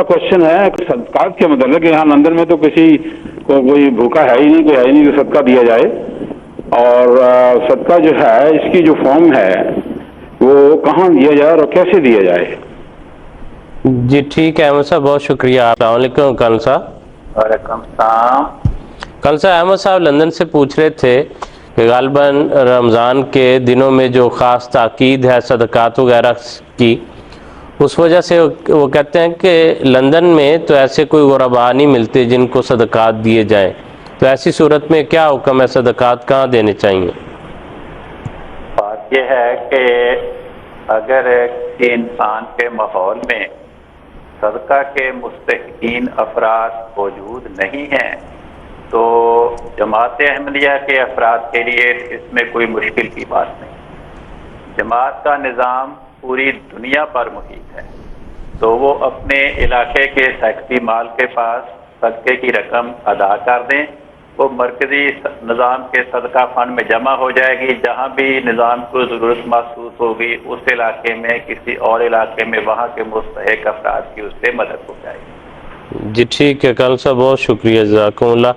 کا کوشچن ہے کہ صدقات کے متعلق یہاں لندن میں تو کسی کو کوئی بھوکا ہے ہی نہیں، کوئی ہے ہی نہیں کہ صدقہ دیا جائے، اور صدقہ جو ہے اس کی جو فارم ہے وہ کہاں دیا جائے اور کیسے دیا جائے؟ جی ٹھیک ہے احمد صاحب، بہت شکریہ۔ السلام علیکم کل صاحب۔ وعلیکم السلام۔ کل صاحب احمد صاحب لندن سے پوچھ رہے تھے کہ غالباً رمضان کے دنوں میں جو خاص تاکید ہے صدقات وغیرہ کی، اس وجہ سے وہ کہتے ہیں کہ لندن میں تو ایسے کوئی غربا نہیں ملتے جن کو صدقات دیے جائیں، تو ایسی صورت میں کیا حکم ہے، صدقات کہاں دینے چاہیے؟ بات یہ ہے کہ اگر کسی انسان کے ماحول میں صدقہ کے مستحقین افراد موجود نہیں ہیں تو جماعت احمدیہ کے افراد کے لیے اس میں کوئی مشکل کی بات نہیں۔ جماعت کا نظام پوری دنیا پر محیط ہے، تو وہ اپنے علاقے کے سیکٹری مال کے پاس صدقے کی رقم ادا کر دیں، وہ مرکزی نظام کے صدقہ فنڈ میں جمع ہو جائے گی، جہاں بھی نظام کو ضرورت محسوس ہوگی اس علاقے میں کسی اور علاقے میں وہاں کے مستحق افراد کی اس سے مدد ہو جائے گی۔ جی ٹھیک ہے کل صاحب، بہت شکریہ، جزاکم اللہ۔